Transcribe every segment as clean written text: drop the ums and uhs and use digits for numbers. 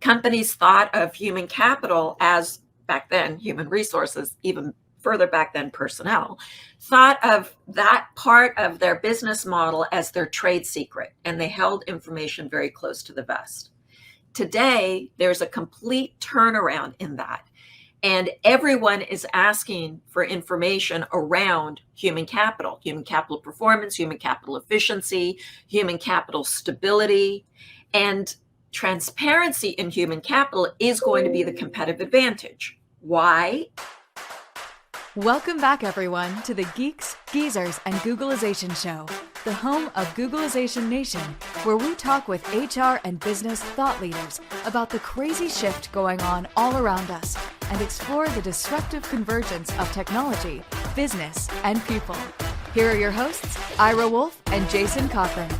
Companies thought of human capital as, back then, human resources, even further back then, personnel, thought of that part of their business model as their trade secret, and they held information very close to the vest. Today, there's a complete turnaround in that. And everyone is asking for information around human capital performance, human capital efficiency, human capital stability. And transparency in human capital is going to be the competitive advantage. Why? Welcome back, everyone, to the Geeks, Geezers, and Googlization Show, the home of Googlization Nation, where we talk with HR and business thought leaders about the crazy shift going on all around us and explore the disruptive convergence of technology, business, and people. Here are your hosts, Ira Wolf and Jason Cochran.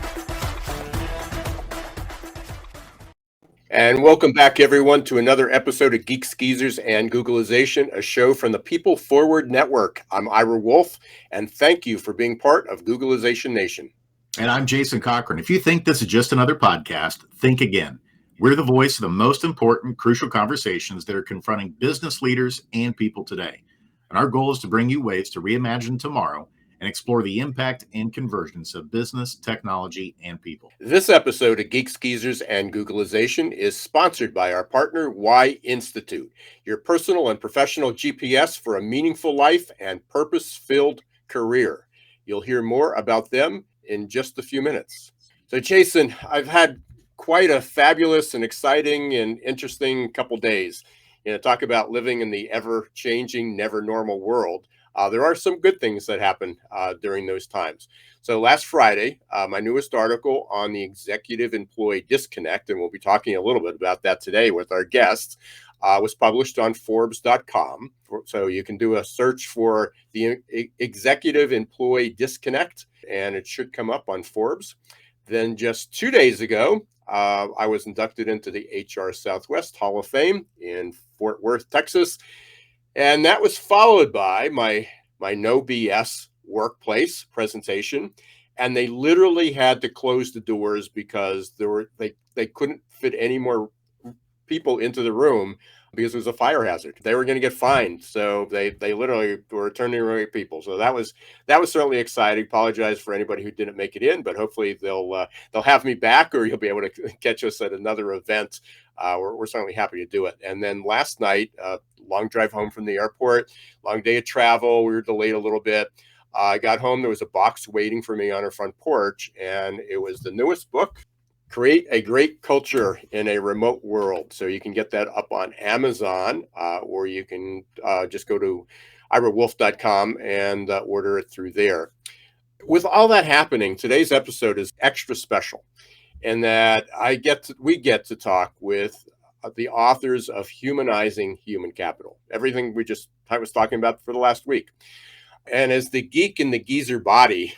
And welcome back, everyone, to another episode of Geeks, Geezers, and Googlization, a show from the People Forward Network. I'm Ira Wolf, and thank you for being part of Googlization Nation. And I'm Jason Cochran. If you think this is just another podcast, think again. We're the voice of the most important, crucial conversations that are confronting business leaders and people today. And our goal is to bring you ways to reimagine tomorrow and explore the impact and convergence of business, technology, and people. This episode of Geeks, Geezers, and Googlization is sponsored by our partner, Y Institute, your personal and professional GPS for a meaningful life and purpose-filled career. You'll hear more about them in just a few minutes. So, Jason, I've had quite a fabulous and exciting and interesting couple days. Talk about living in the ever-changing, never-normal world. There are some good things that happen during those times. So last Friday, my newest article on the executive employee disconnect, and we'll be talking a little bit about that today with our guests, was published on Forbes.com. So you can do a search for the executive employee disconnect, and it should come up on Forbes. Then just 2 days ago, I was inducted into the HR Southwest Hall of Fame in Fort Worth, Texas. And that was followed by my no BS workplace presentation. And they literally had to close the doors because they couldn't fit any more people into the room because it was a fire hazard. They were going to get fined. So they literally were turning away people. So that was certainly exciting. Apologize for anybody who didn't make it in, but hopefully they'll have me back, or you'll be able to catch us at another event. We're certainly happy to do it. And then last night, long drive home from the airport, long day of travel. We were delayed a little bit. I got home. There was a box waiting for me on our front porch, and it was the newest book, Create a Great Culture in a Remote World. So you can get that up on Amazon, or you can just go to irawolf.com and order it through there. With all that happening, today's episode is extra special in that we get to talk with the authors of Humanizing Human Capital, everything I was talking about for the last week. And as the geek and the geezer body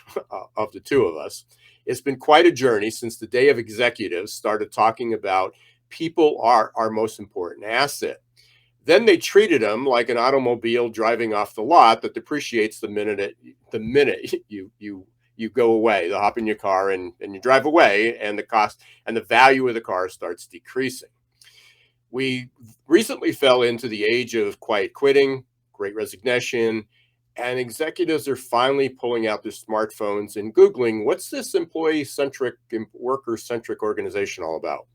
of the two of us, it's been quite a journey since the day of executives started talking about people are our most important asset. Then they treated them like an automobile driving off the lot that depreciates the minute you go away. They'll hop in your car and you drive away, and the cost and the value of the car starts decreasing. We recently fell into the age of quiet quitting, great resignation, and executives are finally pulling out their smartphones and Googling, what's this employee-centric, worker-centric organization all about?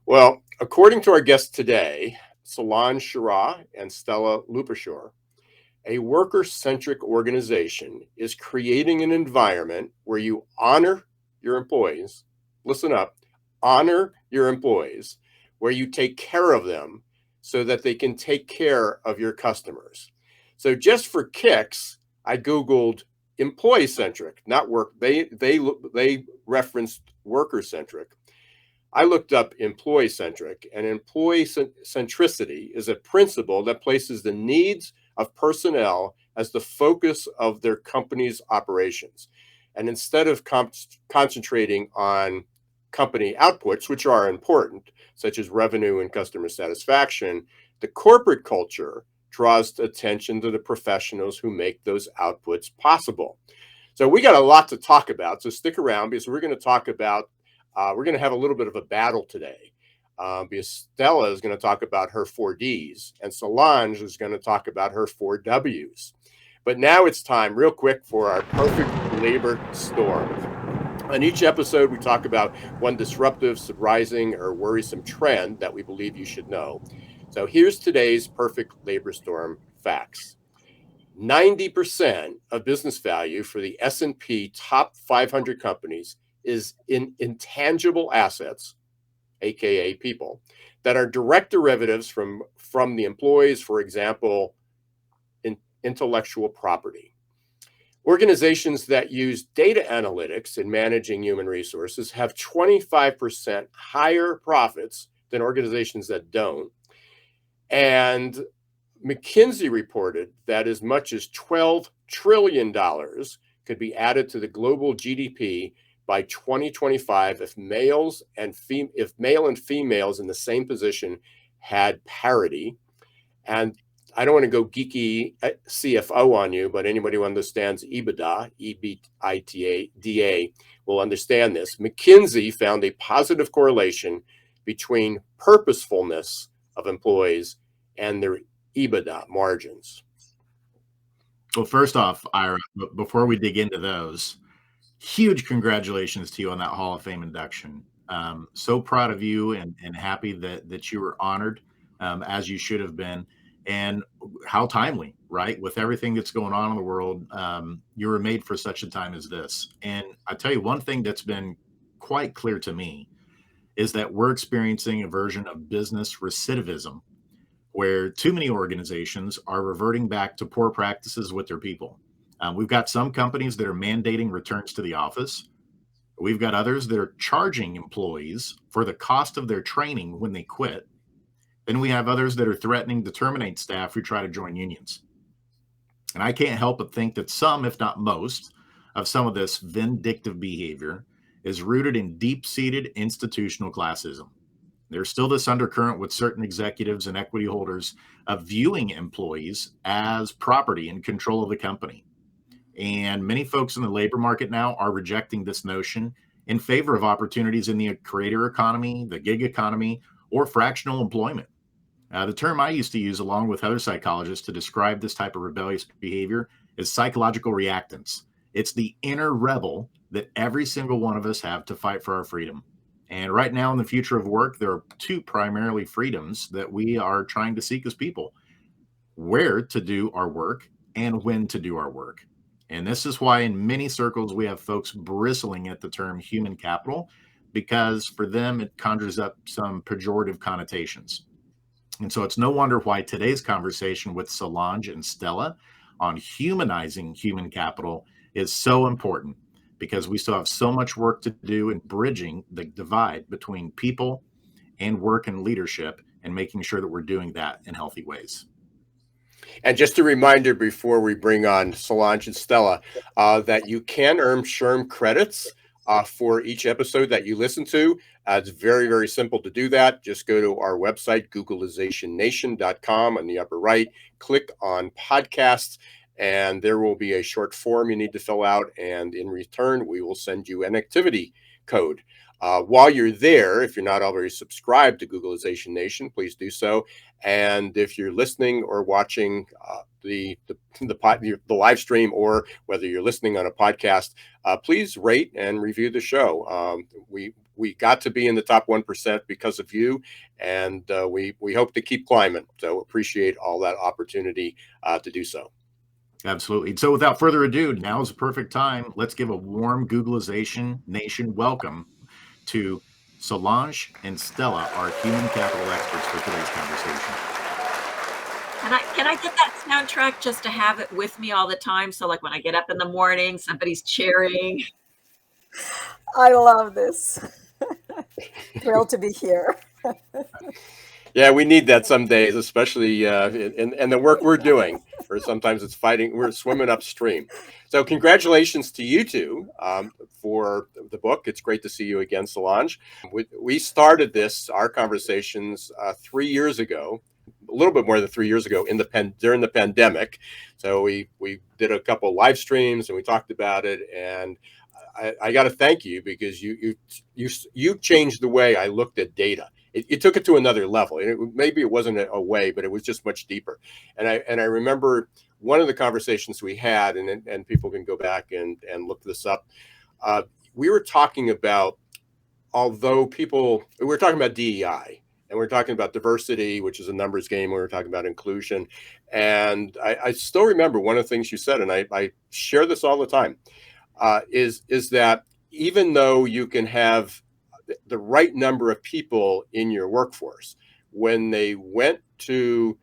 Well, according to our guests today, Solange Charas and Stela Lupushor, a worker-centric organization is creating an environment where you honor your employees. Listen up, honor your employees, where you take care of them so that they can take care of your customers. So just for kicks, I Googled employee-centric, not work. They referenced worker-centric. I looked up employee-centric, and employee-centricity is a principle that places the needs of personnel as the focus of their company's operations. And instead of concentrating on company outputs, which are important, such as revenue and customer satisfaction, the corporate culture draws attention to the professionals who make those outputs possible. So we got a lot to talk about. So stick around, because we're going to talk about, we're going to have a little bit of a battle today. Because Stela is going to talk about her 4Ds, and Solange is going to talk about her 4Ws. But now it's time, real quick, for our perfect labor storm. On each episode, we talk about one disruptive, surprising, or worrisome trend that we believe you should know. So here's today's perfect labor storm facts. 90% of business value for the S&P top 500 companies is in intangible assets, aka people, that are direct derivatives from the employees, for example, intellectual property. Organizations that use data analytics in managing human resources have 25% higher profits than organizations that don't. And McKinsey reported that as much as $12 trillion could be added to the global GDP by 2025 if male and females in the same position had parity. And I don't want to go geeky CFO on you, but anybody who understands EBITDA, EBITDA, will understand this. McKinsey found a positive correlation between purposefulness of employees and their EBITDA margins. Well, first off, Ira, before we dig into those, huge congratulations to you on that Hall of Fame induction. So proud of you and happy that you were honored, as you should have been. And how timely, right? With everything that's going on in the world, you were made for such a time as this. And I tell you, one thing that's been quite clear to me is that we're experiencing a version of business recidivism where too many organizations are reverting back to poor practices with their people. We've got some companies that are mandating returns to the office. We've got others that are charging employees for the cost of their training when they quit. Then we have others that are threatening to terminate staff who try to join unions. And I can't help but think that some, if not most, of some of this vindictive behavior is rooted in deep-seated institutional classism. There's still this undercurrent with certain executives and equity holders of viewing employees as property and control of the company. And many folks in the labor market now are rejecting this notion in favor of opportunities in the creator economy, the gig economy, or fractional employment. The term I used to use along with other psychologists to describe this type of rebellious behavior is psychological reactance. It's the inner rebel that every single one of us have to fight for our freedom. And right now in the future of work, there are two primarily freedoms that we are trying to seek as people: where to do our work and when to do our work. And this is why in many circles we have folks bristling at the term human capital, because for them it conjures up some pejorative connotations. And so it's no wonder why today's conversation with Solange and Stela on humanizing human capital is so important, because we still have so much work to do in bridging the divide between people and work and leadership, and making sure that we're doing that in healthy ways. And just a reminder before we bring on Solange and Stela, that you can earn SHRM credits for each episode that you listen to. It's very, very simple to do that. Just go to our website, googlizationnation.com. On the upper right, click on podcasts, and there will be a short form you need to fill out. And in return, we will send you an activity code. While you're there, if you're not already subscribed to Googlization Nation, please do so. And if you're listening or watching the live stream, or whether you're listening on a podcast, please rate and review the show. We got to be in the top 1% because of you, and we hope to keep climbing. So appreciate all that opportunity to do so. Absolutely. So without further ado, now is the perfect time. Let's give a warm Googlization Nation welcome to Solange and Stela, our human capital experts for today's conversation. Can I get that soundtrack just to have it with me all the time? So like when I get up in the morning, somebody's cheering. I love this. Thrilled to be here. Yeah, we need that some days, especially in the work we're doing, or sometimes it's fighting, we're swimming upstream. So congratulations to you two for the book. It's great to see you again, Solange. We started our conversations 3 years ago, a little bit more than 3 years ago during the pandemic. So we did a couple of live streams and we talked about it, and I got to thank you, because you changed the way I looked at data. it took it to another level. And maybe it wasn't a way, but it was just much deeper. And I remember one of the conversations we had, and people can go back and look this up. We were talking about, although we were talking about DEI, and we're talking about diversity, which is a numbers game. We were talking about inclusion. And I still remember one of the things you said, and I share this all the time, is that even though you can have the right number of people in your workforce, when they went to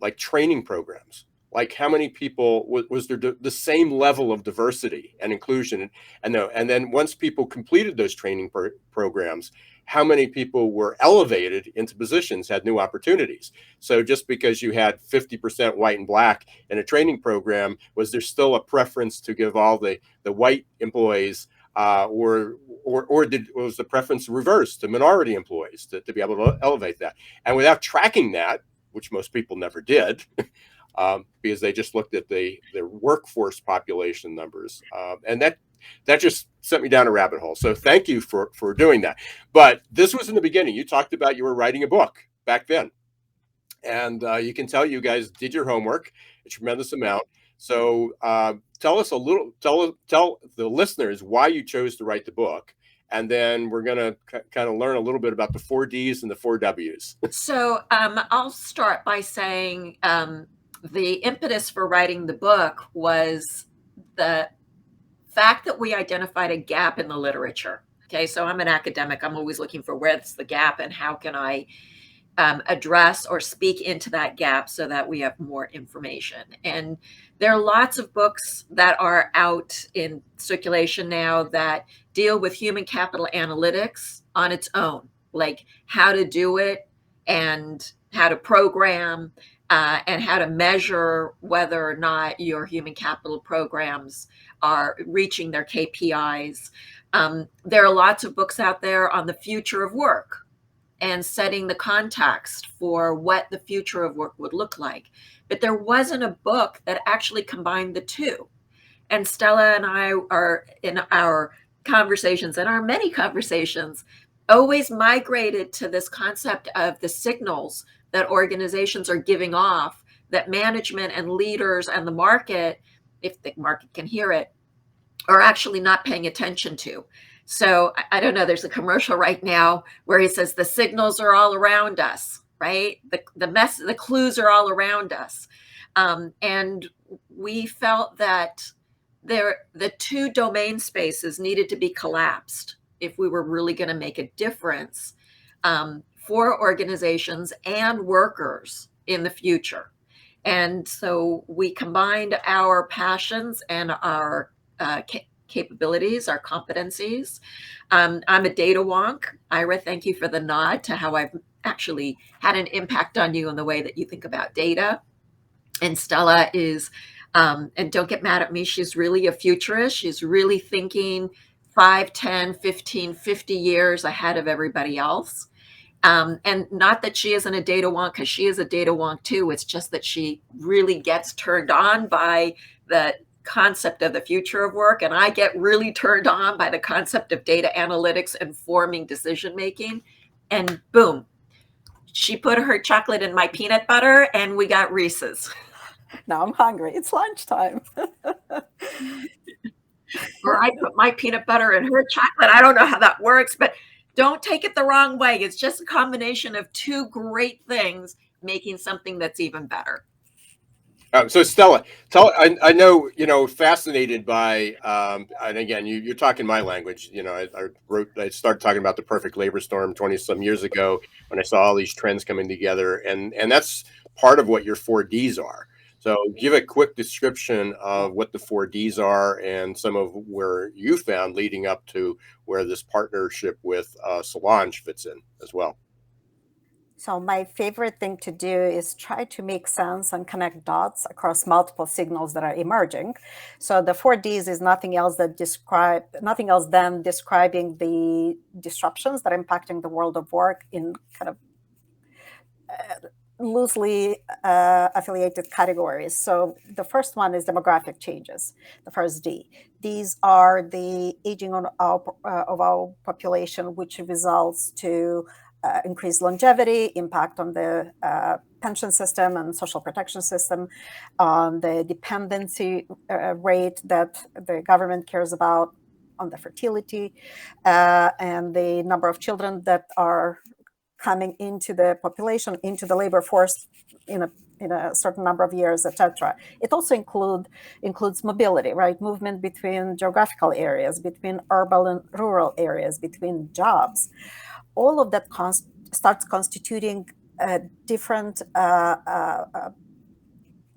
like training programs, like how many people was there the same level of diversity and inclusion, and then once people completed those training programs, how many people were elevated into positions, had new opportunities. So just because you had 50% white and black in a training program, was there still a preference to give all the white employees, or was the preference reversed to minority employees to be able to elevate that? And without tracking that, which most people never did, because they just looked at the workforce population numbers, and that just sent me down a rabbit hole. So thank you for doing that. But this was in the beginning. You talked about you were writing a book back then, and you can tell you guys did your homework, a tremendous amount. So tell us a little, tell the listeners why you chose to write the book. And then we're going to kind of learn a little bit about the 4Ds and the 4Ws. So I'll start by saying the impetus for writing the book was the fact that we identified a gap in the literature. Okay, so I'm an academic. I'm always looking for where's the gap and how can I address or speak into that gap so that we have more information. And there are lots of books that are out in circulation now that deal with human capital analytics on its own, like how to do it and how to program and how to measure whether or not your human capital programs are reaching their KPIs. There are lots of books out there on the future of work and setting the context for what the future of work would look like. But there wasn't a book that actually combined the two. And Stella and I are in our conversations, and our many conversations, always migrated to this concept of the signals that organizations are giving off, that management and leaders and the market, if the market can hear it, are actually not paying attention to. So I don't know, there's a commercial right now where he says the signals are all around us, right? The clues are all around us. And we felt that the two domain spaces needed to be collapsed if we were really going to make a difference for organizations and workers in the future. And so we combined our passions and our capabilities, our competencies. I'm a data wonk. Ira, thank you for the nod to how I've actually had an impact on you in the way that you think about data. And Stella is, and don't get mad at me, she's really a futurist. She's really thinking 5, 10, 15, 50 years ahead of everybody else. And not that she isn't a data wonk, because she is a data wonk too. It's just that she really gets turned on by the concept of the future of work. And I get really turned on by the concept of data analytics informing decision making. And boom, she put her chocolate in my peanut butter and we got Reese's. Now I'm hungry. It's lunchtime. Or I put my peanut butter in her chocolate. I don't know how that works, but don't take it the wrong way. It's just a combination of two great things making something that's even better. So Stella, I know, fascinated by, and again, you're talking my language. I started talking about the perfect labor storm 20 some years ago when I saw all these trends coming together, and that's part of what your 4Ds are. So give a quick description of what the 4Ds are and some of where you found leading up to where this partnership with Solange fits in as well. So my favorite thing to do is try to make sense and connect dots across multiple signals that are emerging. So the 4Ds is nothing else than describing the disruptions that are impacting the world of work in kind of loosely affiliated categories. So the first one is demographic changes, the first D. These are the aging of our population, which results to increased longevity, impact on the pension system and social protection system, on the dependency rate that the government cares about, on the fertility, and the number of children that are coming into the population, into the labor force in a certain number of years, etc. It also includes mobility, right? Movement between geographical areas, between urban and rural areas, between jobs. All of that starts constituting different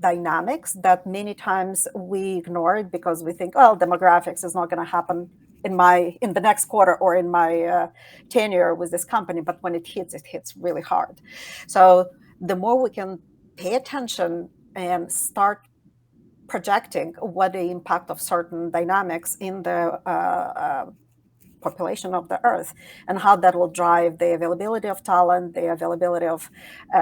dynamics that many times we ignore because we think, oh, demographics is not going to happen in the next quarter or in my tenure with this company. But when it hits really hard. So the more we can pay attention and start projecting what the impact of certain dynamics in the population of the earth and how that will drive the availability of talent, the availability of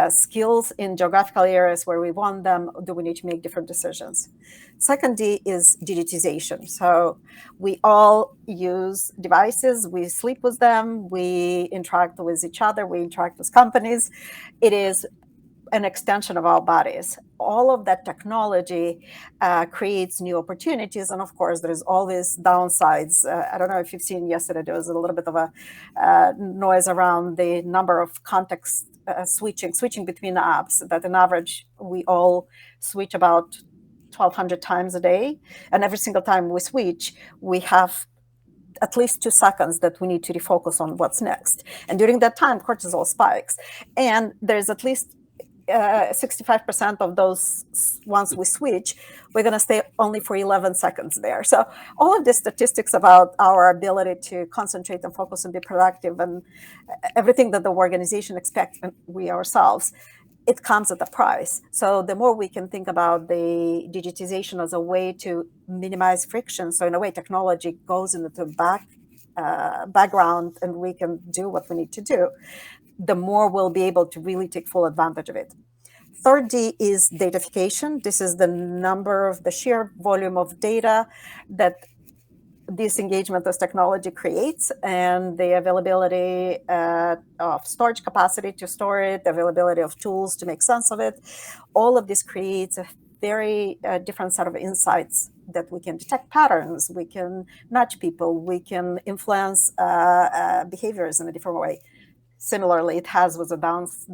skills in geographical areas where we want them, do we need to make different decisions? Second D is digitization. So we all use devices, we sleep with them, we interact with each other, we interact with companies. It is an extension of our bodies. All of that technology creates new opportunities. And of course, there's always downsides. I don't know if you've seen yesterday, there was a little bit of a noise around the number of context switching between apps, that on average, we all switch about 1,200 times a day. And every single time we switch, we have at least 2 seconds that we need to refocus on what's next. And during that time, cortisol spikes. And there's at least 65% of those, once we switch, we're going to stay only for 11 seconds there. So all of the statistics about our ability to concentrate and focus and be productive and everything that the organization expects, and we ourselves, it comes at a price. So the more we can think about the digitization as a way to minimize friction, so in a way technology goes into the background and we can do what we need to do, the more we'll be able to really take full advantage of it. Third D is datafication. This is the sheer volume of data that this engagement with technology creates, and the availability of storage capacity to store it, the availability of tools to make sense of it. All of this creates a very different set of insights that we can detect patterns, we can nudge people, we can influence behaviors in a different way. Similarly, it has with a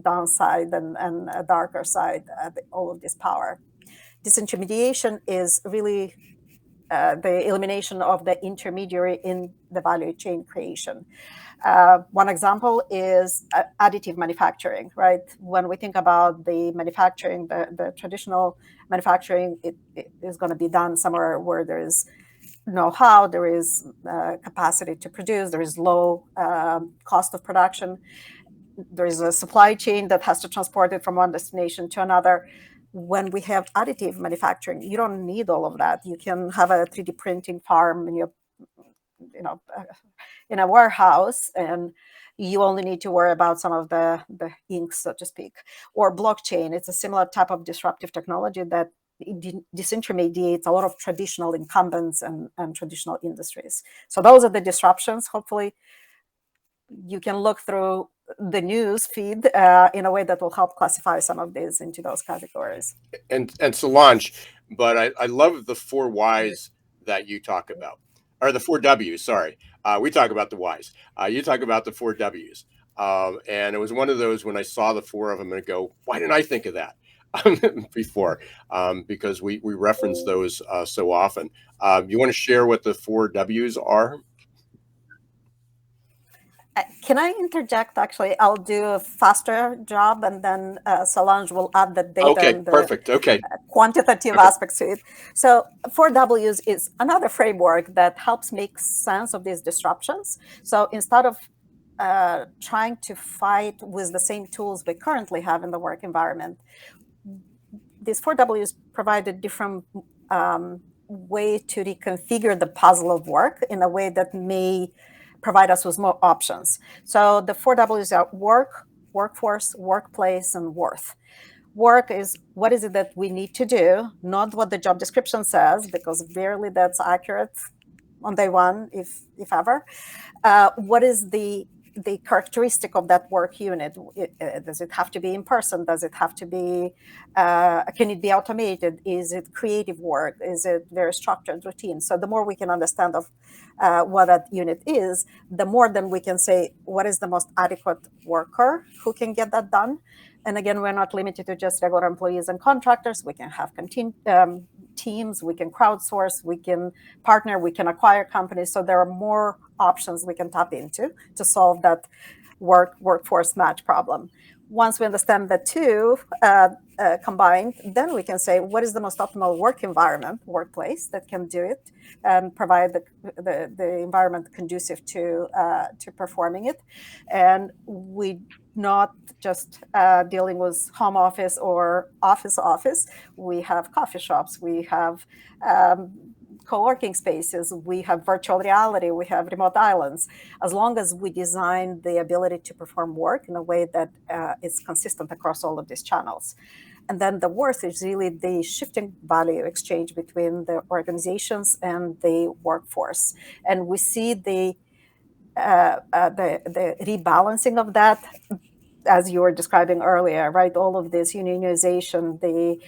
downside and a darker side, all of this power. Disintermediation is really the elimination of the intermediary in the value chain creation. One example is additive manufacturing, right? When we think about the manufacturing, the traditional manufacturing, it is going to be done somewhere where there is know-how, there is capacity to produce, there is low cost of production, there is a supply chain that has to transport it from one destination to another. When we have additive manufacturing, you don't need all of that. You can have a 3D printing farm in in a warehouse, and you only need to worry about some of the inks, so to speak. Or blockchain, it's a similar type of disruptive technology that disintermediates a lot of traditional incumbents and traditional industries. So those are the disruptions. Hopefully you can look through the news feed in a way that will help classify some of these into those categories. And Solange, but I love the 4 whys that you talk about, or the 4 W's, sorry. We talk about the whys. You talk about the 4 W's. And it was one of those when I saw the 4 of them and go, why didn't I think of that before? Because we reference those so often. You want to share what the 4 W's are? Can I interject? Actually, I'll do a faster job, and then Solange will add the data and the perfect. quantitative aspects to it. So 4 W's is another framework that helps make sense of these disruptions. So instead of trying to fight with the same tools we currently have in the work environment, these 4 W's provide a different way to reconfigure the puzzle of work in a way that may provide us with more options. So the 4 W's are work, workforce, workplace, and worth. Work is what is it that we need to do, not what the job description says, because rarely that's accurate on day one, if ever. What is the the characteristic of that work unit. Does it have to be in person? Does it have to be, can it be automated? Is it creative work? Is it very structured routine? So the more we can understand of what that unit is, the more then we can say, what is the most adequate worker who can get that done? And again, we're not limited to just regular employees and contractors. We can have teams, we can crowdsource, we can partner, we can acquire companies. So there are more options we can tap into to solve that workforce match problem. Once we understand the two combined, then we can say what is the most optimal workplace that can do it and provide the environment conducive to performing it. And we not just dealing with home office or office. We have coffee shops, we have co-working spaces, we have virtual reality, we have remote islands. As long as we design the ability to perform work in a way that is consistent across all of these channels. And then the worst is really the shifting value exchange between the organizations and the workforce. And we see the rebalancing of that, as you were describing earlier, right? All of this unionization, the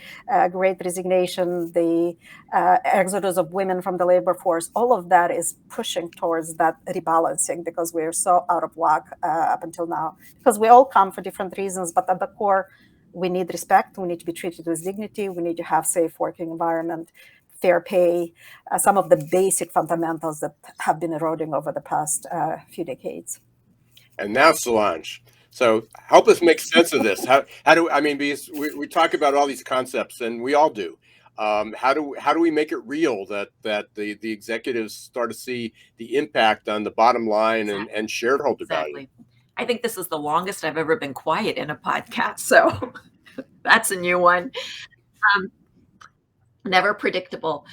great resignation, the exodus of women from the labor force, all of that is pushing towards that rebalancing because we're so out of whack up until now. Because we all come for different reasons, but at the core, we need respect, we need to be treated with dignity, we need to have safe working environment, fair pay, some of the basic fundamentals that have been eroding over the past few decades. And now, Solange, so help us make sense of this. How do I mean? Because we talk about all these concepts, and we all do. How do we make it real that the executives start to see the impact on the bottom line and shareholder value? I think this is the longest I've ever been quiet in a podcast, so that's a new one. Never predictable.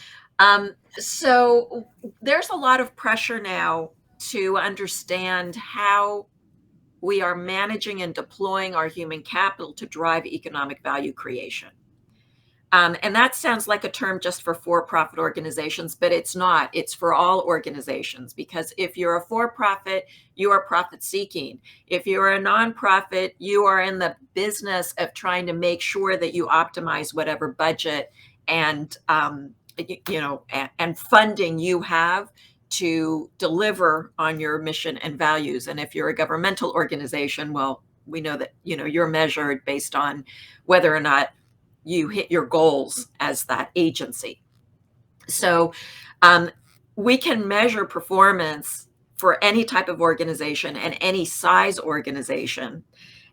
So there's a lot of pressure now to understand how we are managing and deploying our human capital to drive economic value creation. And that sounds like a term just for for-profit organizations, but it's not. It's for all organizations, because if you're a for-profit, you are profit-seeking. If you're a nonprofit, you are in the business of trying to make sure that you optimize whatever budget and and funding you have to deliver on your mission and values. And if you're a governmental organization, well, we know that you're measured based on whether or not you hit your goals as that agency. So we can measure performance for any type of organization and any size organization.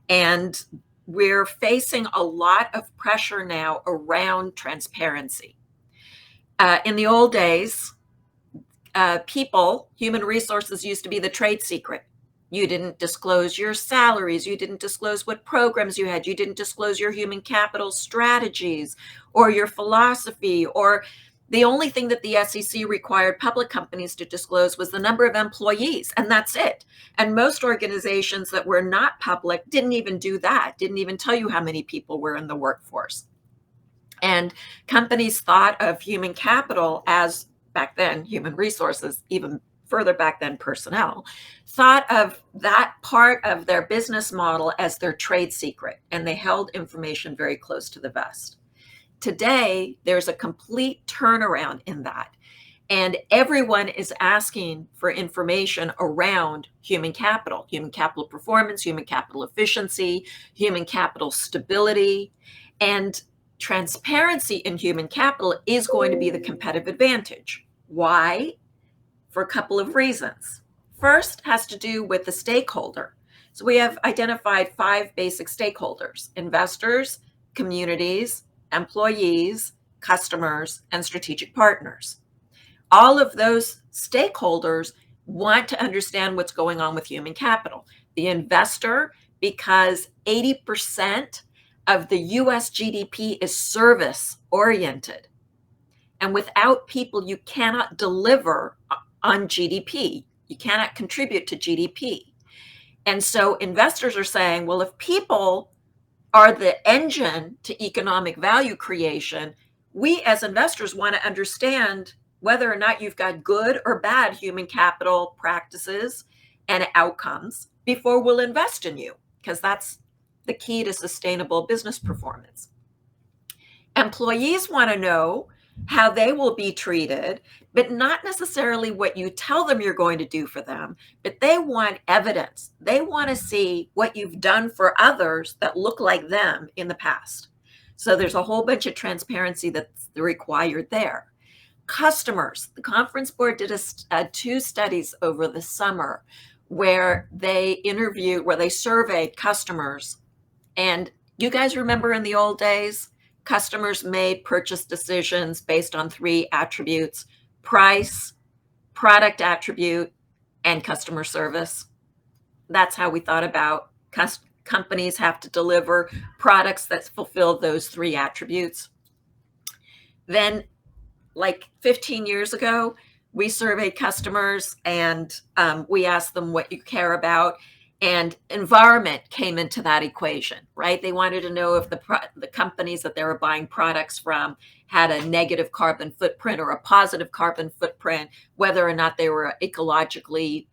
And we're facing a lot of pressure now around transparency. In the old days, human resources used to be the trade secret. You didn't disclose your salaries. You didn't disclose what programs you had. You didn't disclose your human capital strategies or your philosophy. Or the only thing that the SEC required public companies to disclose was the number of employees, and that's it. And most organizations that were not public didn't even do that, didn't even tell you how many people were in the workforce. And companies thought of human capital as, back then, human resources, even further back then, personnel, thought of that part of their business model as their trade secret, and they held information very close to the vest. Today, there's a complete turnaround in that, and everyone is asking for information around human capital performance, human capital efficiency, human capital stability, and transparency in human capital is going to be the competitive advantage. Why? For a couple of reasons. First has to do with the stakeholder. So we have identified 5 basic stakeholders: investors, communities, employees, customers, and strategic partners. All of those stakeholders want to understand what's going on with human capital. The investor, because 80% of the US GDP is service oriented. And without people, you cannot deliver on GDP. You cannot contribute to GDP. And so investors are saying, well, if people are the engine to economic value creation, we as investors want to understand whether or not you've got good or bad human capital practices and outcomes, before we'll invest in you, because that's the key to sustainable business performance. Employees want to know how they will be treated, but not necessarily what you tell them you're going to do for them, but they want evidence. They want to see what you've done for others that look like them in the past. So there's a whole bunch of transparency that's required there. Customers, the conference board did two studies over the summer where they surveyed customers. And you guys remember in the old days, customers made purchase decisions based on 3 attributes: price, product attribute, and customer service. That's how we thought about companies have to deliver products that fulfill those 3 attributes. Then, like 15 years ago, we surveyed customers and we asked them what you care about. And environment came into that equation, right? They wanted to know if the companies that they were buying products from had a negative carbon footprint or a positive carbon footprint, whether or not they were ecologically,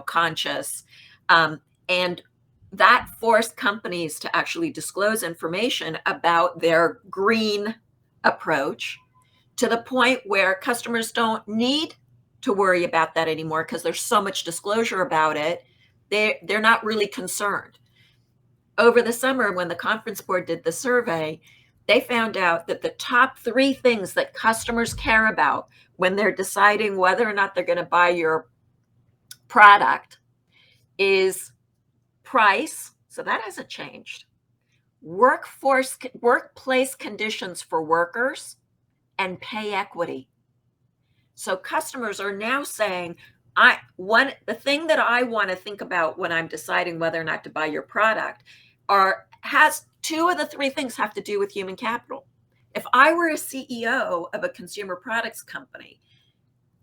conscious. And that forced companies to actually disclose information about their green approach, to the point where customers don't need to worry about that anymore because there's so much disclosure about it. They're not really concerned. Over the summer, when the conference board did the survey, they found out that the top 3 things that customers care about when they're deciding whether or not they're going to buy your product is price, so that hasn't changed, workplace conditions for workers, and pay equity. So customers are now saying, the thing that I want to think about when I'm deciding whether or not to buy your product has 2 of the 3 things have to do with human capital. If I were a CEO of a consumer products company,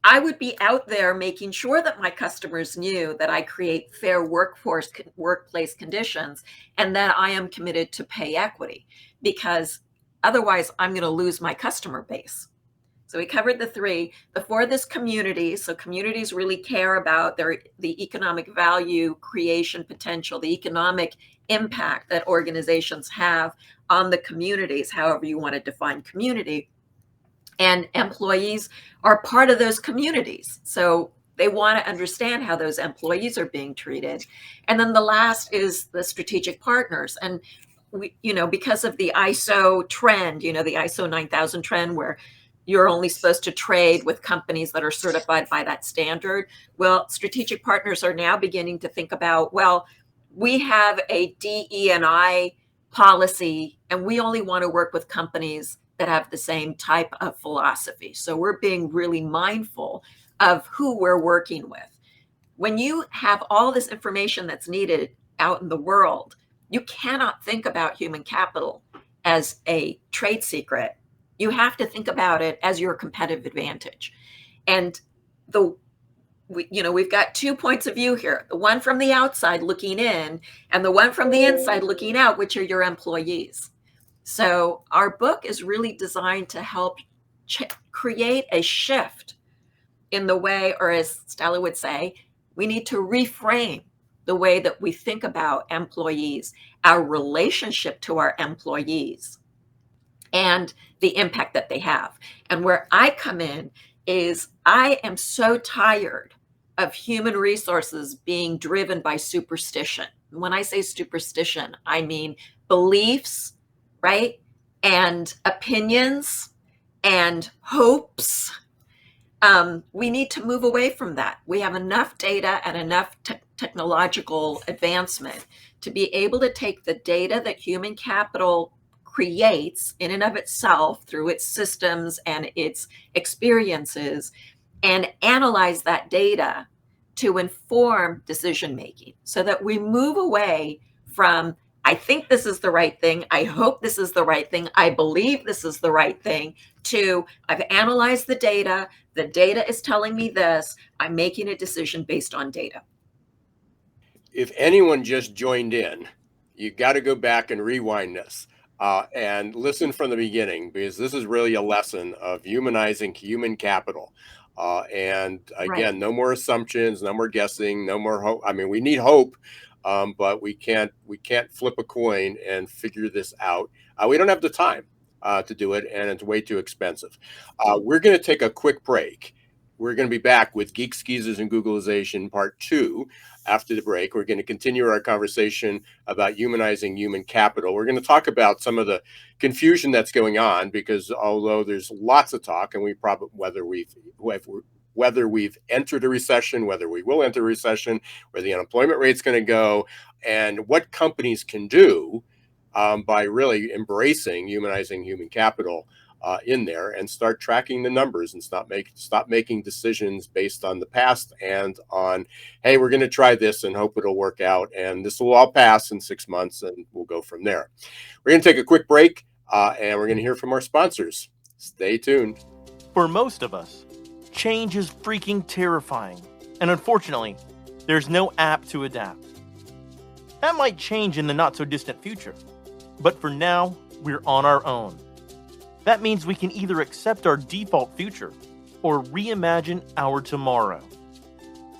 I would be out there making sure that my customers knew that I create fair workplace conditions and that I am committed to pay equity, because otherwise I'm going to lose my customer base. So we covered the 3. The 4th is community. So communities really care about the economic value creation potential, the economic impact that organizations have on the communities, however you want to define community. And employees are part of those communities. So they want to understand how those employees are being treated. And then the last is the strategic partners. And we, because of the ISO trend, the ISO 9000 trend, where you're only supposed to trade with companies that are certified by that standard. Well, strategic partners are now beginning to think about, well, we have a DE&I policy, and we only want to work with companies that have the same type of philosophy. So we're being really mindful of who we're working with. When you have all this information that's needed out in the world, you cannot think about human capital as a trade secret. You have to think about it as your competitive advantage. And we've got 2 points of view here, the one from the outside looking in and the one from the inside looking out, which are your employees. So our book is really designed to help create a shift in the way, or as Stela would say, we need to reframe the way that we think about employees, our relationship to our employees, and the impact that they have. And where I come in is I am so tired of human resources being driven by superstition. When I say superstition, I mean beliefs, right? And opinions and hopes. We need to move away from that. We have enough data and enough technological advancement to be able to take the data that human capital creates in and of itself through its systems and its experiences and analyze that data to inform decision making, so that we move away from, I think this is the right thing, I hope this is the right thing, I believe this is the right thing, to I've analyzed the data is telling me this, I'm making a decision based on data. If anyone just joined in, you got to go back and rewind this. And listen from the beginning, because this is really a lesson of humanizing human capital. And again, no more assumptions, no more guessing, no more hope. I mean, we need hope, but we can't flip a coin and figure this out. We don't have the time to do it, and it's way too expensive. We're going to take a quick break. We're going to be back with Geeks, Geezers, and Googlization Part 2 after the break. We're going to continue our conversation about humanizing human capital. We're going to talk about some of the confusion that's going on, because although there's lots of talk, and we probably whether we've entered a recession, whether we will enter a recession, where the unemployment rate's going to go, and what companies can do by really embracing humanizing human capital in there, and start tracking the numbers, and stop making decisions based on the past and on, hey, we're going to try this and hope it'll work out, and this will all pass in 6 months, and we'll go from there. We're going to take a quick break, and we're going to hear from our sponsors. Stay tuned. For most of us, change is freaking terrifying, and unfortunately, there's no app to adapt. That might change in the not-so-distant future, but for now, we're on our own. That means we can either accept our default future or reimagine our tomorrow.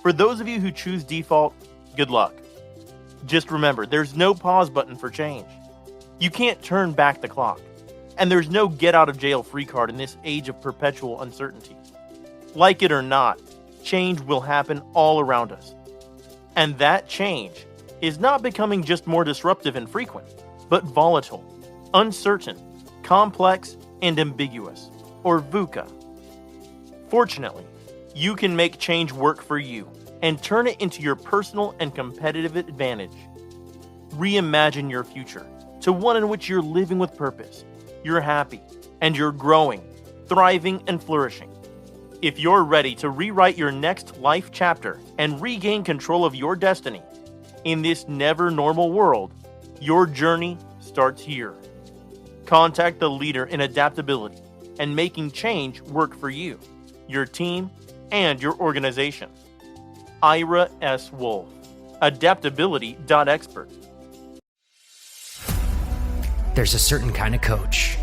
For those of you who choose default, good luck. Just remember, there's no pause button for change. You can't turn back the clock, and there's no get-out-of-jail-free card in this age of perpetual uncertainty. Like it or not, change will happen all around us. And that change is not becoming just more disruptive and frequent, but volatile, uncertain, complex, and ambiguous, or VUCA. Fortunately, you can make change work for you and turn it into your personal and competitive advantage. Reimagine your future to one in which you're living with purpose, you're happy, and you're growing, thriving, and flourishing. If you're ready to rewrite your next life chapter and regain control of your destiny in this never normal world, your journey starts here. Contact the leader in adaptability and making change work for you, your team, and your organization. Ira S. Wolf, adaptability.expert. There's a certain kind of coach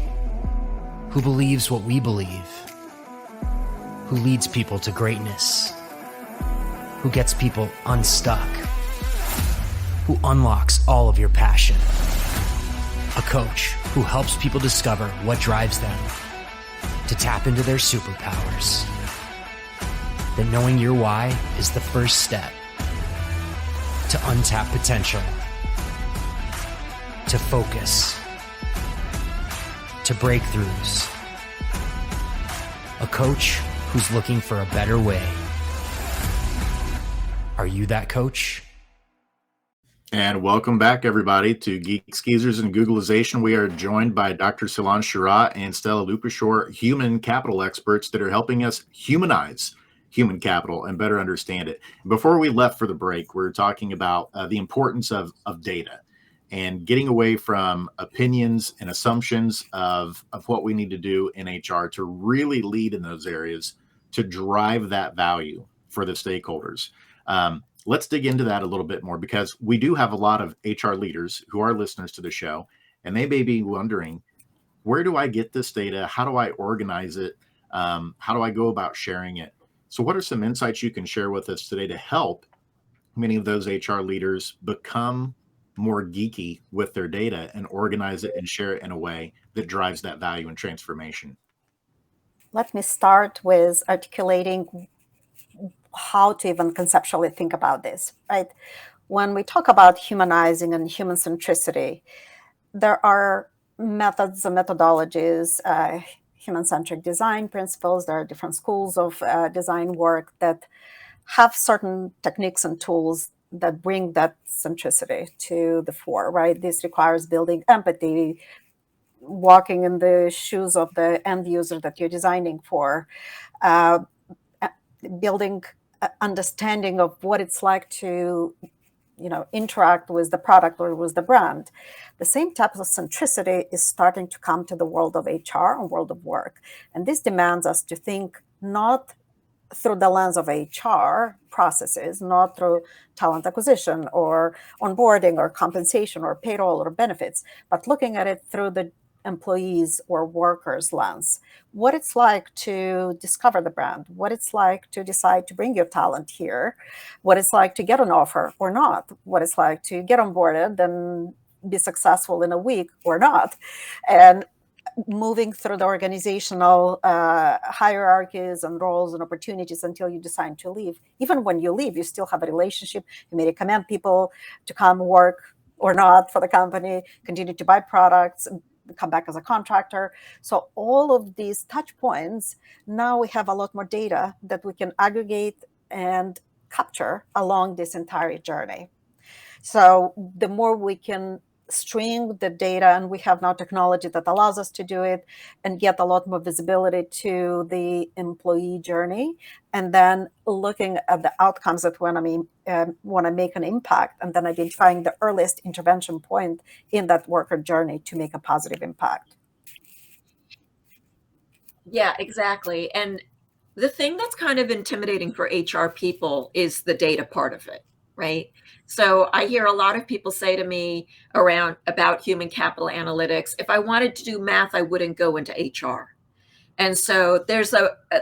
who believes what we believe, who leads people to greatness, who gets people unstuck, who unlocks all of your passion. A coach who helps people discover what drives them, to tap into their superpowers. That knowing your why is the first step to untap potential, to focus, to breakthroughs. A coach who's looking for a better way. Are you that coach? And welcome back, everybody, to Geeks, Geezers, and Googlization. We are joined by Dr. Solange Charas and Stela Lupushor, human capital experts that are helping us humanize human capital and better understand it. Before we left for the break, we were talking about the importance of data and getting away from opinions and assumptions of what we need to do in HR to really lead in those areas to drive that value for the stakeholders. Let's dig into that a little bit more, because we do have a lot of HR leaders who are listeners to the show, and they may be wondering, where do I get this data? How do I organize it? How do I go about sharing it? So what are some insights you can share with us today to help many of those HR leaders become more geeky with their data and organize it and share it in a way that drives that value and transformation? Let me start with articulating how to even conceptually think about this, right? When we talk about humanizing and human centricity, there are methods and methodologies, human-centric design principles. There are different schools of design work that have certain techniques and tools that bring that centricity to the fore, right? This requires building empathy, walking in the shoes of the end user that you're designing for, building understanding of what it's like to, interact with the product or with the brand. The same type of centricity is starting to come to the world of HR and world of work. And this demands us to think not through the lens of HR processes, not through talent acquisition or onboarding or compensation or payroll or benefits, but looking at it through the employees or workers lens, what it's like to discover the brand, what it's like to decide to bring your talent here, what it's like to get an offer or not, what it's like to get onboarded and be successful in a week or not, and moving through the organizational hierarchies and roles and opportunities until you decide to leave. Even when you leave, you still have a relationship. You may recommend people to come work or not for the company, continue to buy products, come back as a contractor. So all of these touch points, now we have a lot more data that we can aggregate and capture along this entire journey. So the more we can string the data, and we have now technology that allows us to do it and get a lot more visibility to the employee journey, and then looking at the outcomes that when I want to make an impact, and then identifying the earliest intervention point in that worker journey to make a positive impact. Yeah, exactly. And the thing that's kind of intimidating for HR people is the data part of it, right? So I hear a lot of people say to me about human capital analytics, if I wanted to do math, I wouldn't go into HR. And so there's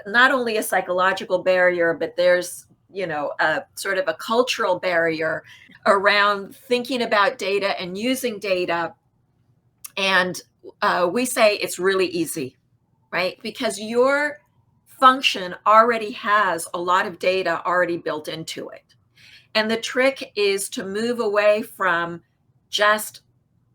not only a psychological barrier, but there's, a sort of a cultural barrier around thinking about data and using data. And we say it's really easy, right? Because your function already has a lot of data already built into it. And the trick is to move away from just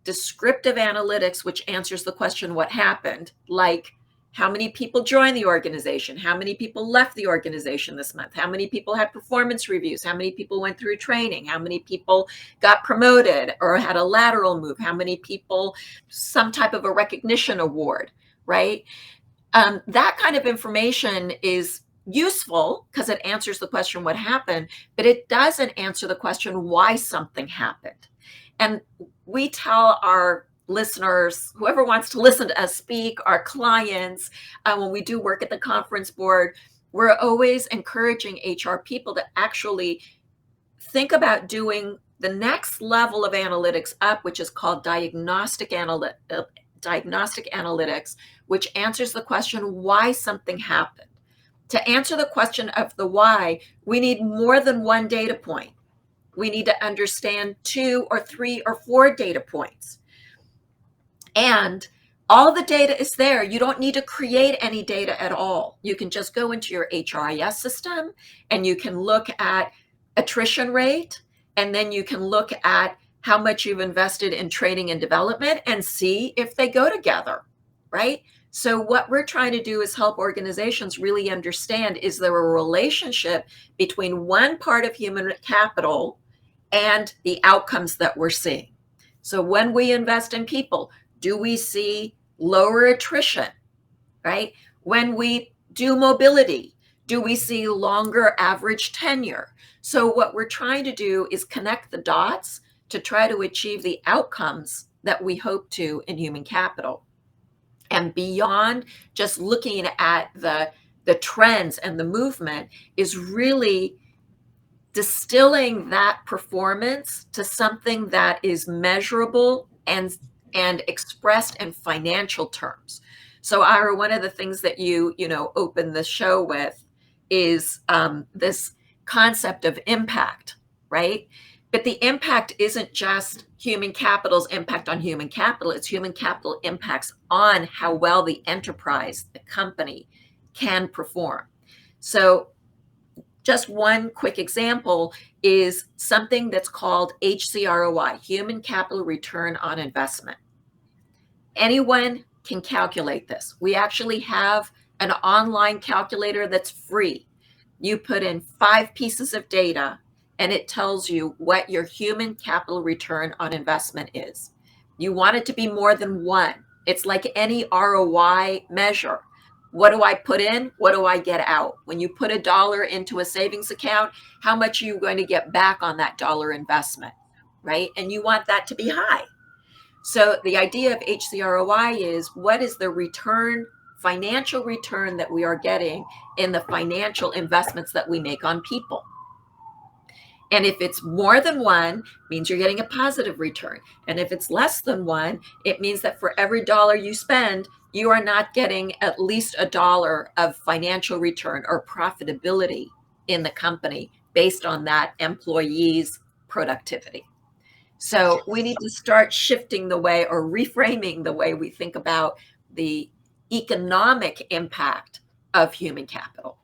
descriptive analytics, which answers the question, what happened? Like, how many people joined the organization? How many people left the organization this month? How many people had performance reviews? How many people went through training? How many people got promoted or had a lateral move? How many people, some type of a recognition award, right? That kind of information is useful because it answers the question, what happened, but it doesn't answer the question, why something happened. And we tell our listeners, whoever wants to listen to us speak, our clients, when we do work at the conference board, we're always encouraging HR people to actually think about doing the next level of analytics up, which is called diagnostic analytics, which answers the question, why something happened. To answer the question of the why, we need more than one data point. We need to understand 2 or 3 or 4 data points. And all the data is there. You don't need to create any data at all. You can just go into your HRIS system and you can look at attrition rate, and then you can look at how much you've invested in training and development and see if they go together, right? So what we're trying to do is help organizations really understand, is there a relationship between one part of human capital and the outcomes that we're seeing? So when we invest in people, do we see lower attrition, right? When we do mobility, do we see longer average tenure? So what we're trying to do is connect the dots to try to achieve the outcomes that we hope to in human capital. And beyond just looking at the trends and the movement is really distilling that performance to something that is measurable and expressed in financial terms. So Ira, one of the things that you open the show with is this concept of impact, right? But the impact isn't just human capital's impact on human capital, it's human capital impacts on how well the enterprise, the company, can perform. So just one quick example is something that's called HCROI, Human Capital Return on Investment. Anyone can calculate this. We actually have an online calculator that's free. You put in 5 pieces of data and it tells you what your human capital return on investment is. You want it to be more than 1. It's like any ROI measure. What do I put in? What do I get out? When you put $1 into a savings account, how much are you going to get back on that dollar investment, right? And you want that to be high. So the idea of HCROI is, what is the return, financial return that we are getting in the financial investments that we make on people? And if it's more than one, it means you're getting a positive return. And if it's less than one, it means that for every dollar you spend, you are not getting at least $1 of financial return or profitability in the company based on that employee's productivity. So we need to start shifting the way or reframing the way we think about the economic impact of human capital.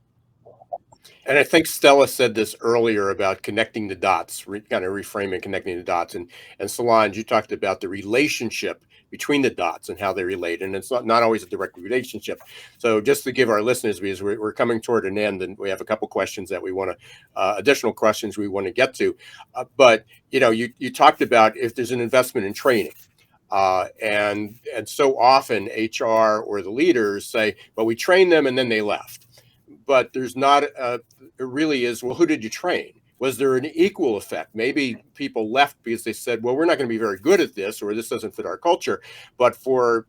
And I think Stella said this earlier about connecting the dots, kind of reframing, connecting the dots. And Solange, you talked about the relationship between the dots and how they relate. And it's not always a direct relationship. So just to give our listeners, because we're coming toward an end and we have a couple questions that we want to, additional questions we want to get to. But, you talked about if there's an investment in training. And so often HR or the leaders say, well, we trained them and then they left. But there's not, it really is, well, who did you train? Was there an equal effect? Maybe people left because they said, well, we're not going to be very good at this, or this doesn't fit our culture. But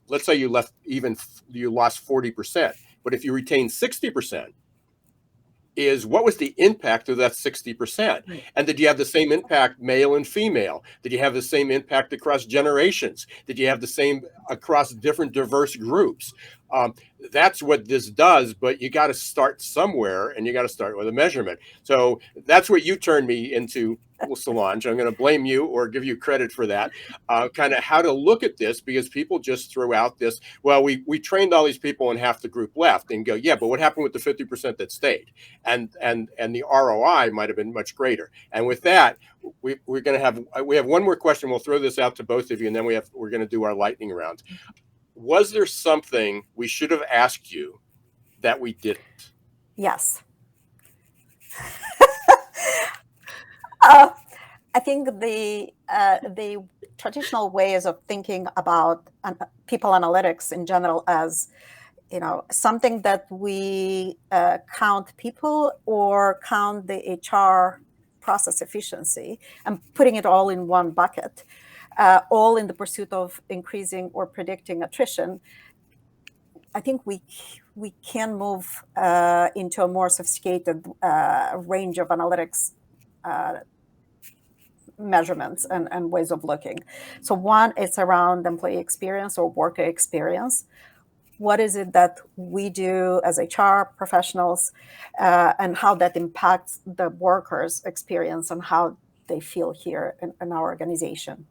let's say you lost 40%. But if you retain 60%, what was the impact of that 60%? Right. And did you have the same impact, male and female? Did you have the same impact across generations? Did you have the same across different diverse groups? That's what this does, but you got to start somewhere, and you got to start with a measurement. So that's what you turned me into, Solange. I'm going to blame you or give you credit for that. Kind of how to look at this, because people just throw out this, well, we trained all these people and half the group left, and go, yeah, but what happened with the 50% that stayed? And the ROI might have been much greater. And with that, we have one more question. We'll throw this out to both of you, and then we're going to do our lightning round. Was there something we should have asked you that we didn't? Yes. I think the traditional ways of thinking about people analytics in general as something that we count people or count the HR process efficiency and putting it all in one bucket, all in the pursuit of increasing or predicting attrition. I think we can move into a more sophisticated range of analytics measurements and ways of looking. So one, it's around employee experience or worker experience. What is it that we do as HR professionals and how that impacts the workers' experience and how they feel here in our organization.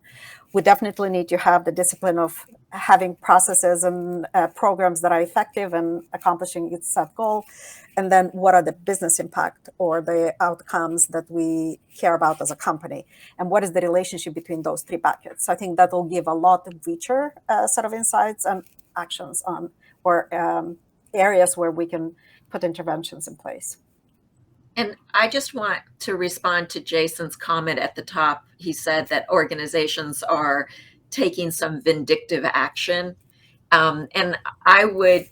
We definitely need to have the discipline of having processes and programs that are effective and accomplishing its set goal. And then what are the business impact or the outcomes that we care about as a company? And what is the relationship between those three buckets? So I think that will give a lot richer set of insights and actions on or areas where we can put interventions in place. And I just want to respond to Jason's comment at the top. He said that organizations are taking some vindictive action. And I would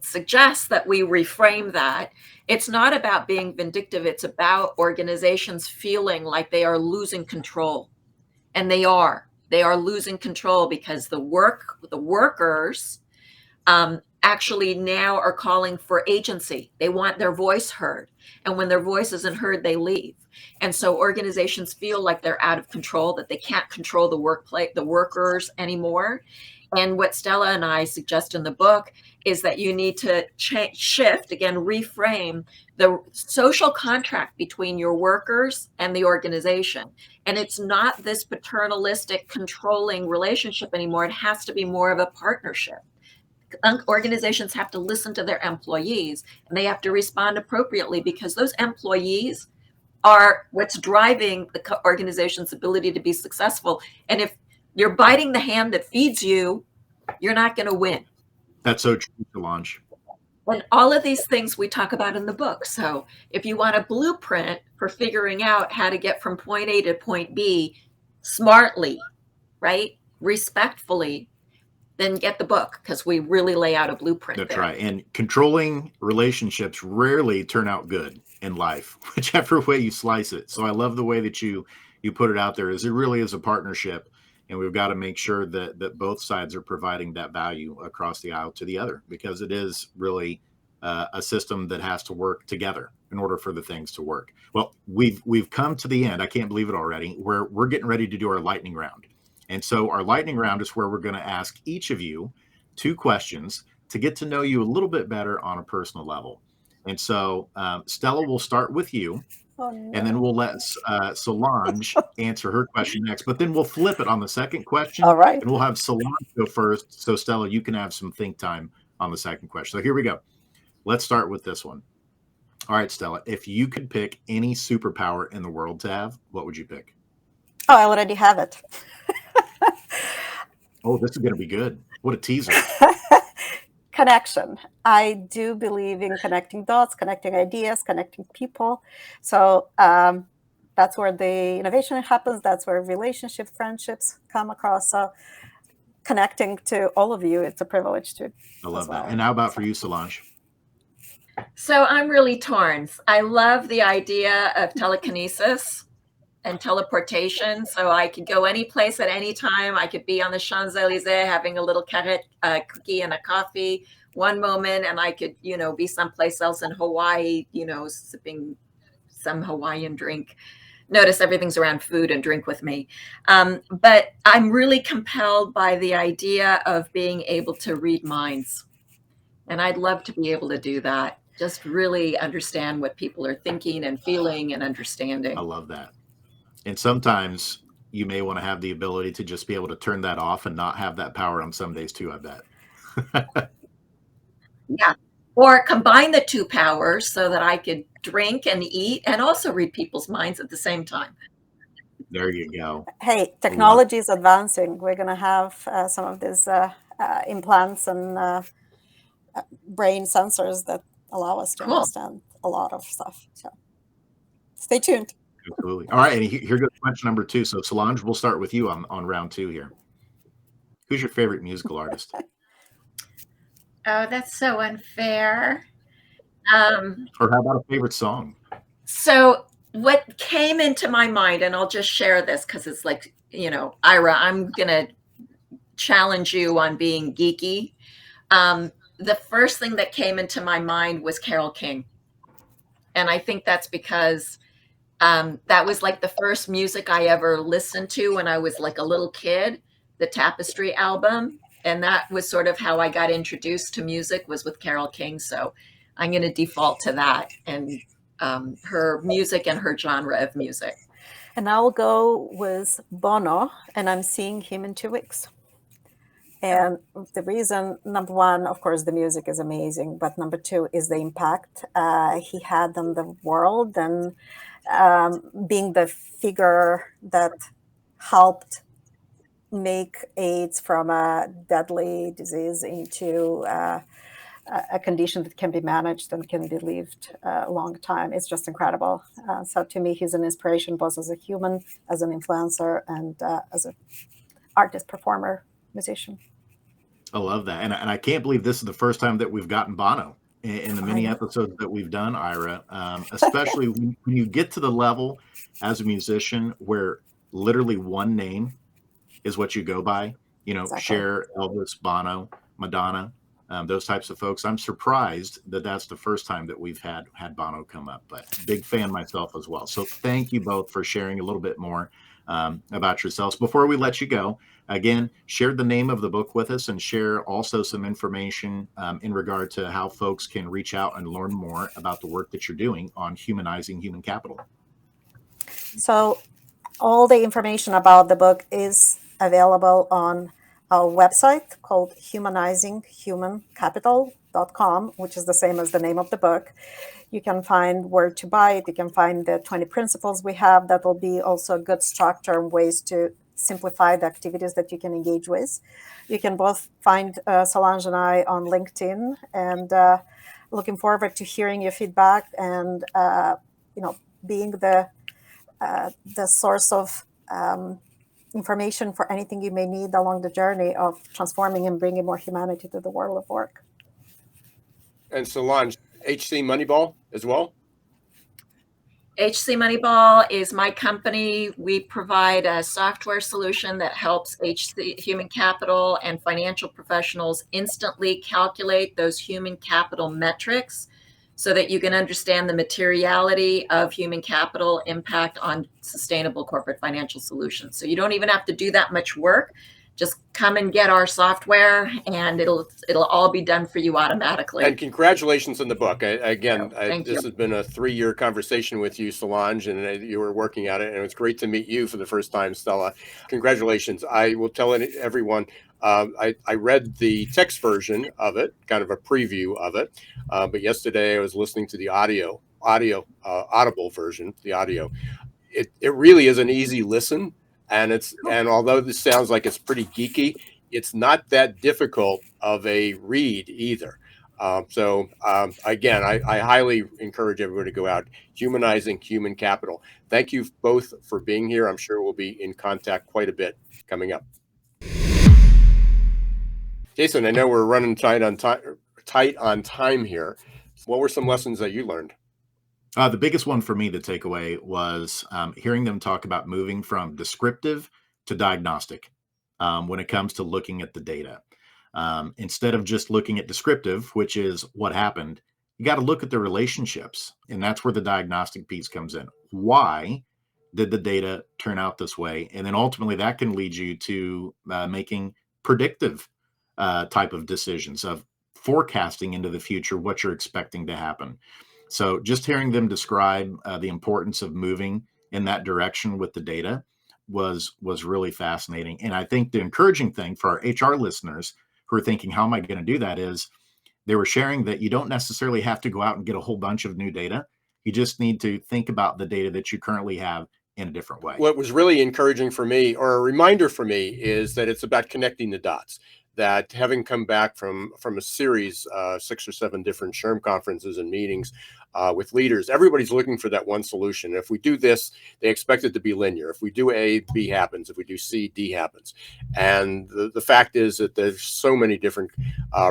suggest that we reframe that. It's not about being vindictive. It's about organizations feeling like they are losing control. And they are losing control because the workers actually now are calling for agency. They want their voice heard. And when their voice isn't heard, they leave. And so organizations feel like they're out of control, that they can't control the workers anymore. And what Stella and I suggest in the book is that you need to shift, again, reframe the social contract between your workers and the organization. And it's not this paternalistic, controlling relationship anymore. It has to be more of a partnership. Organizations have to listen to their employees, and they have to respond appropriately because those employees are what's driving the organization's ability to be successful. And if you're biting the hand that feeds you, you're not going to win. That's so true, Solange. And all of these things we talk about in the book. So if you want a blueprint for figuring out how to get from point A to point B smartly, right, respectfully, then get the book, because we really lay out a blueprint. That's there. right. And controlling relationships rarely turn out good in life, whichever way you slice it. So I love the way that you put it out there, is it really is a partnership. And we've got to make sure that both sides are providing that value across the aisle to the other, because it is really a system that has to work together. in order for the things to work. Well, we've come to the end. I can't believe it already. We're getting ready to do our lightning round. And so our lightning round is where we're going to ask each of you 2 questions to get to know you a little bit better on a personal level. And so, Stella, we'll start with you. Oh, no. And then we'll let Solange answer her question next. But then we'll flip it on the second question. All right. And we'll have Solange go first. So, Stella, you can have some think time on the second question. So here we go. Let's start with this one. All right, Stella, if you could pick any superpower in the world to have, what would you pick? Oh, I already have it. Oh, this is going to be good. What a teaser. Connection. I do believe in connecting dots, connecting ideas, connecting people. So that's where the innovation happens. That's where relationship, friendships come across. So connecting to all of you, it's a privilege to. I love that. And how about for you, Solange? So I'm really torn. I love the idea of telekinesis and teleportation. So I could go any place at any time. I could be on the Champs-Elysees having a little carrot cookie and a coffee one moment, and I could, be someplace else in Hawaii, sipping some Hawaiian drink. Notice everything's around food and drink with me. But I'm really compelled by the idea of being able to read minds. And I'd love to be able to do that. Just really understand what people are thinking and feeling and understanding. I love that. And sometimes you may want to have the ability to just be able to turn that off and not have that power on some days too, I bet. Yeah. Or combine the 2 powers so that I could drink and eat and also read people's minds at the same time. There you go. Hey, technology is advancing. We're going to have some of these implants and brain sensors that allow us to understand a lot of stuff. So stay tuned. Absolutely. All right. And here goes question number 2. So Solange, we'll start with you on round 2 here. Who's your favorite musical artist? Oh, that's so unfair. Or how about a favorite song? So what came into my mind, and I'll just share this because it's like, Ira, I'm going to challenge you on being geeky. The first thing that came into my mind was Carole King. And I think that's because that was like the first music I ever listened to when I was like a little kid, the Tapestry album. And that was sort of how I got introduced to music, was with Carole King. So I'm going to default to that and her music and her genre of music. And I'll go with Bono, and I'm seeing him in 2 weeks. And the reason, number 1, of course, the music is amazing, but number 2 is the impact he had on the world, and being the figure that helped make AIDS from a deadly disease into a condition that can be managed and can be lived a long time. It's just incredible. So to me, he's an inspiration, both as a human, as an influencer, and as an artist, performer, musician. I love that. And I can't believe this is the first time that we've gotten Bono in the many episodes that we've done, Ira, especially when you get to the level as a musician where literally one name is what you go by, exactly. Cher, Elvis, Bono, Madonna, those types of folks. I'm surprised that that's the first time that we've had Bono come up, but big fan myself as well. So thank you both for sharing a little bit more about yourselves. Before we let you go, again, share the name of the book with us and share also some information in regard to how folks can reach out and learn more about the work that you're doing on Humanizing Human Capital. So all the information about the book is available on our website called humanizinghumancapital.com, which is the same as the name of the book. You can find where to buy it. You can find the 20 principles we have. That will be also a good structure and ways to simplify the activities that you can engage with. You can both find Solange and I on LinkedIn, and looking forward to hearing your feedback and being the source of information for anything you may need along the journey of transforming and bringing more humanity to the world of work. And Solange, HC Moneyball as well? HC Moneyball is my company. We provide a software solution that helps HC human capital and financial professionals instantly calculate those human capital metrics so that you can understand the materiality of human capital impact on sustainable corporate financial solutions. So you don't even have to do that much work. Just come and get our software, and it'll all be done for you automatically. And congratulations on the book. Thank This you. has been a 3-year conversation with you, Solange, and you were working at it, and it's great to meet you for the first time, Stela. Congratulations. I will tell everyone, I read the text version of it, kind of a preview of it, but yesterday I was listening to the audible version, the audio. It really is an easy listen, and although this sounds like it's pretty geeky, it's not that difficult of a read either. Again, I highly encourage everyone to go out. Humanizing Human Capital. Thank you both for being here. I'm sure we'll be in contact quite a bit coming up. Jason, I know we're running tight on time here. What were some lessons that you learned? The biggest one for me to take away was hearing them talk about moving from descriptive to diagnostic when it comes to looking at the data. Instead of just looking at descriptive, which is what happened, you got to look at the relationships. And that's where the diagnostic piece comes in. Why did the data turn out this way? And then ultimately that can lead you to making predictive type of decisions, of forecasting into the future what you're expecting to happen. So just hearing them describe the importance of moving in that direction with the data was really fascinating. And I think the encouraging thing for our HR listeners who are thinking, how am I going to do that, is they were sharing that you don't necessarily have to go out and get a whole bunch of new data. You just need to think about the data that you currently have in a different way. What was really encouraging for me, or a reminder for me, is that it's about connecting the dots. That having come back from a series, 6 or 7 different SHRM conferences and meetings with leaders, everybody's looking for that one solution. If we do this, they expect it to be linear. If we do A, B happens. If we do C, D happens. And the fact is that there's so many different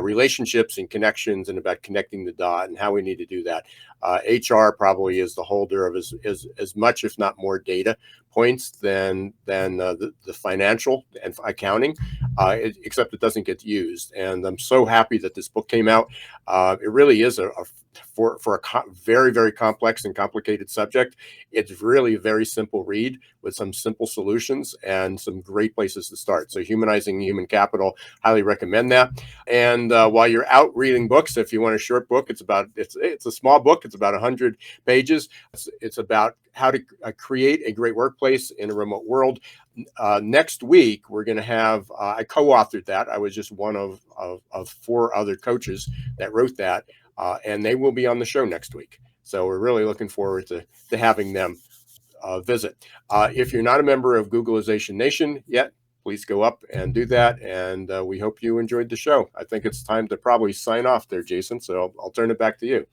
relationships and connections, and about connecting the dot and how we need to do that. HR probably is the holder of as much, if not more, data points than the financial and accounting, except it doesn't get used. And I'm so happy that this book came out. It really is for a very, very complex and complicated subject. It's really a very simple read with some simple solutions and some great places to start. So Humanizing Human Capital, highly recommend that. And while you're out reading books, if you want a short book, it's a small book. It's about 100 pages. It's about how to create a great workplace in a remote world. Next week, we're going to have, I co-authored that. I was just one of 4 other coaches that wrote that. And they will be on the show next week. So we're really looking forward to having them visit. If you're not a member of Googleization Nation yet, please go up and do that. And we hope you enjoyed the show. I think it's time to probably sign off there, Jason. So I'll turn it back to you.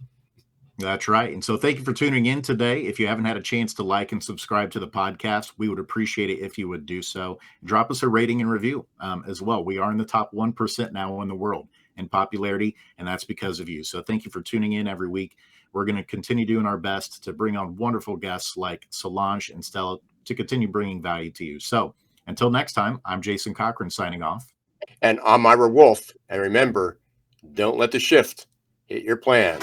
That's right. And so thank you for tuning in today. If you haven't had a chance to like and subscribe to the podcast, we would appreciate it if you would do so. Drop us a rating and review as well. We are in the top 1% now in the world in popularity, and that's because of you. So thank you for tuning in every week. We're going to continue doing our best to bring on wonderful guests like Solange and Stela to continue bringing value to you. So until next time, I'm Jason Cochran signing off. And I'm Ira Wolf. And remember, don't let the shift hit your plan.